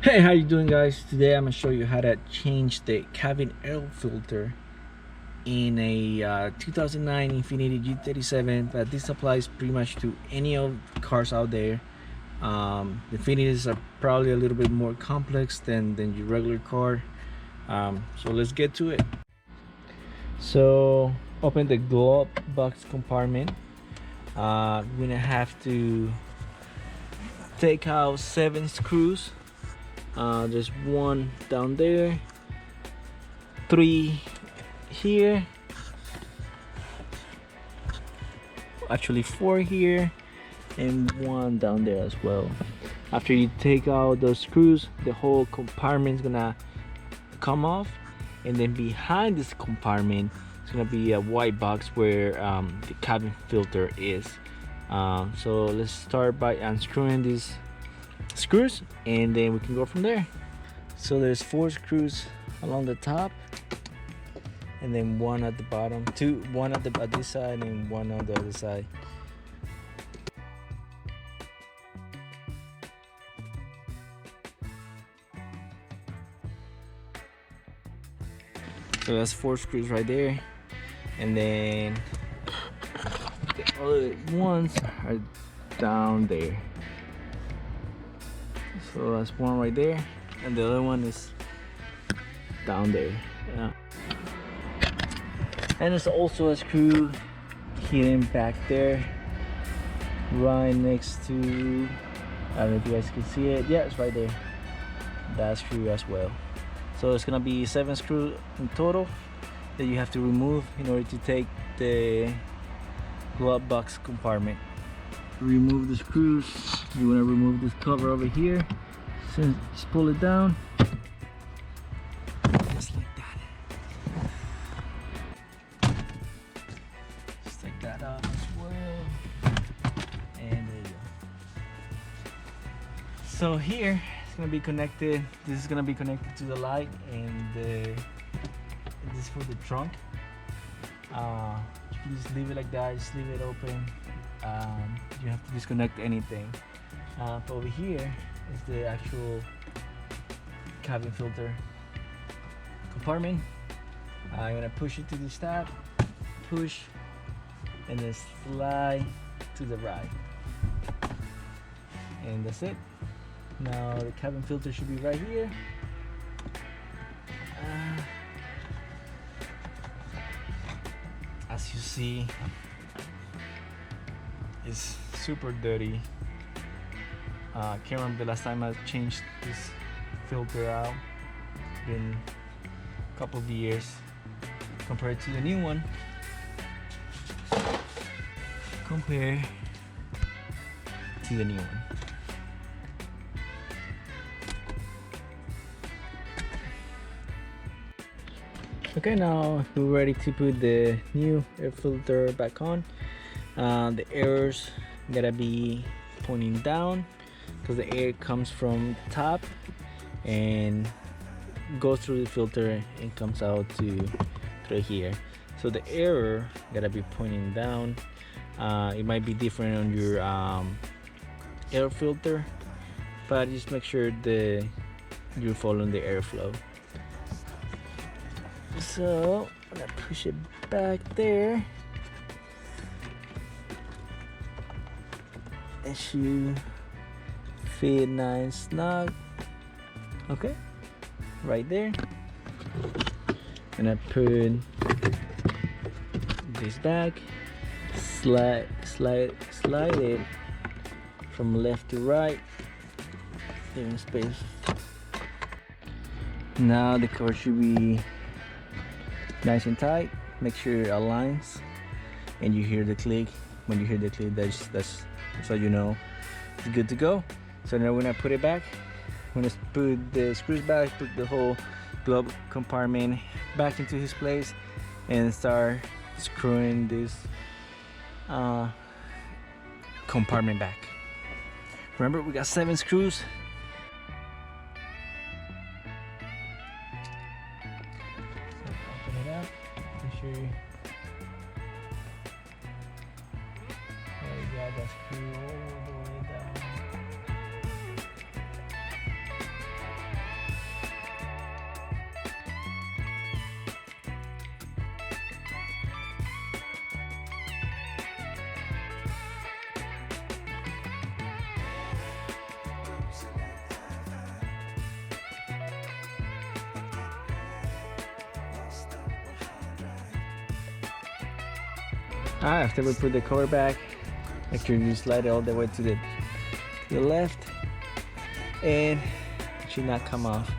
Hey, how you doing, guys? Today I'm gonna show you how to change the cabin air filter in a 2009 Infiniti G37, but this applies pretty much to any of the cars out there. The Infinitis are probably a little bit more complex than your regular car. So let's get to it. So open the glove box compartment. We're gonna have to take out 7 screws. There's one down there, 3 here, actually 4 here, and 1 down there as well. After you take out those screws, the whole compartment is gonna come off, and then behind this compartment it's gonna be a white box where the cabin filter is. So let's start by unscrewing these screws and then we can go from there. So there's 4 screws along the top and then 1 at the bottom, one at this side and 1 on the other side. So that's 4 screws right there, and then the other ones are down there. So that's 1 right there, and the other one is down there. Yeah. And there's also a screw hidden back there, right next to, I don't know if you guys can see it. Yeah, it's right there. That screw as well. So it's gonna be 7 screws in total that you have to remove in order to take the glove box compartment. Remove the screws. You want to remove this cover over here. So just pull it down, just like that. Just take that off as well, and there you go. So here it's gonna be connected. This is gonna be connected to the light, and this is for the trunk. You can just leave it like that. Just leave it open. You have to disconnect anything. But over here is the actual cabin filter compartment. I'm gonna push it to this tab, push, and then slide to the right, and that's it. Now the cabin filter should be right here. As you see, it's super dirty. Can't remember the last time I changed this filter out. It's been a couple of years compared to the new one. Compare to the new one. Okay, now we're ready to put the new air filter back on. The air's gotta be pointing down because the air comes from the top and goes through the filter and comes out to through here. So the air gotta be pointing down. It might be different on your air filter, but just make sure you're following the airflow. So I'm gonna push it back there. It should fit nice snug. Okay, right there. And I put this back, slide it from left to right, leaving space. Now the cover should be nice and tight. Make sure it aligns and you hear the click. When you hear the click, that's so you know it's good to go. So now we're gonna put it back. We're gonna put the screws back, put the whole glove compartment back into his place, and start screwing this compartment back. Remember, we got 7 screws. Open it up. Make sure you got that screw all the way down. After we put the cover back, make sure you slide it all the way to the left, and it should not come off.